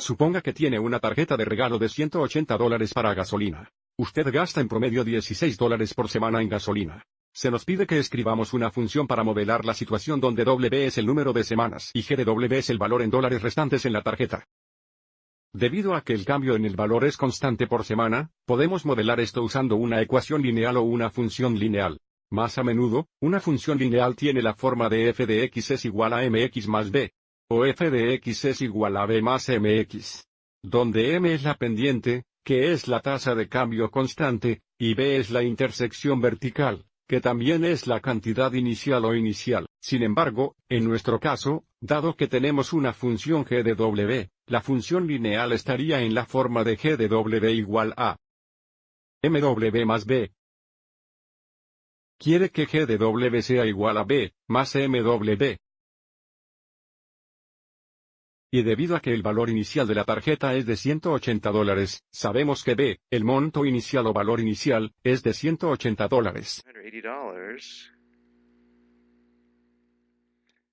Suponga que tiene una tarjeta de regalo de $180 para gasolina. Usted gasta en promedio $16 por semana en gasolina. Se nos pide que escribamos una función para modelar la situación donde W es el número de semanas y GW es el valor en dólares restantes en la tarjeta. Debido a que el cambio en el valor es constante por semana, podemos modelar esto usando una ecuación lineal o una función lineal. Más a menudo, una función lineal tiene la forma de f de x es igual a mx más b, o f de x es igual a b más mx, donde m es la pendiente, que es la tasa de cambio constante, y b es la intersección vertical, que también es la cantidad inicial o inicial. Sin embargo, en nuestro caso, dado que tenemos una función g de w, la función lineal estaría en la forma de g de w igual a mw más b. Quiere que g de w sea igual a b, más mw. Y debido a que el valor inicial de la tarjeta es de $180, sabemos que b, el monto inicial o valor inicial, es de $180.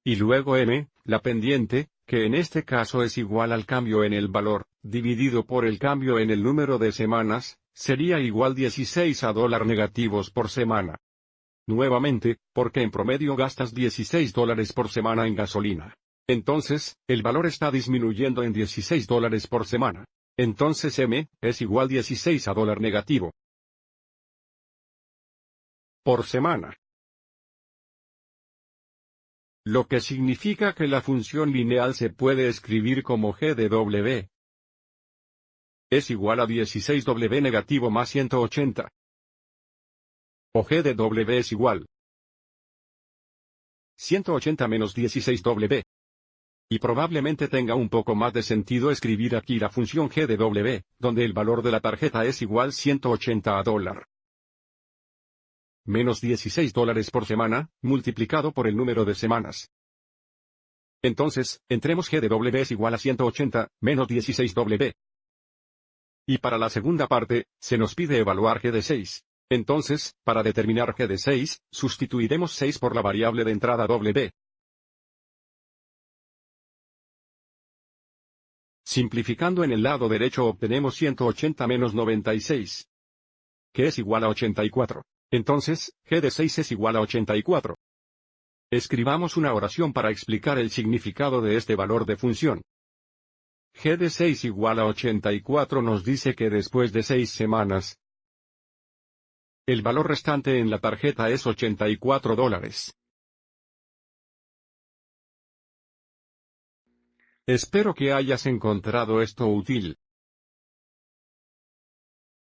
Y luego m, la pendiente, que en este caso es igual al cambio en el valor, dividido por el cambio en el número de semanas, sería igual $16 negativos por semana. Nuevamente, porque en promedio gastas $16 por semana en gasolina. Entonces, el valor está disminuyendo en $16 por semana. Entonces m, es igual $16 negativo por semana. Lo que significa que la función lineal se puede escribir como g de w es igual a 16w negativo más 180. O g de w es igual 180 menos 16w. Y probablemente tenga un poco más de sentido escribir aquí la función g de w, donde el valor de la tarjeta es igual 180 a $. Menos $16 por semana, multiplicado por el número de semanas. Entonces, entremos g de w es igual a 180, menos 16w. Y para la segunda parte, se nos pide evaluar g de 6. Entonces, para determinar g de 6, sustituiremos 6 por la variable de entrada w. Simplificando en el lado derecho obtenemos 180 menos 96, que es igual a 84. Entonces, g de 6 es igual a 84. Escribamos una oración para explicar el significado de este valor de función. G de 6 igual a 84 nos dice que después de 6 semanas, el valor restante en la tarjeta es $84. Espero que hayas encontrado esto útil.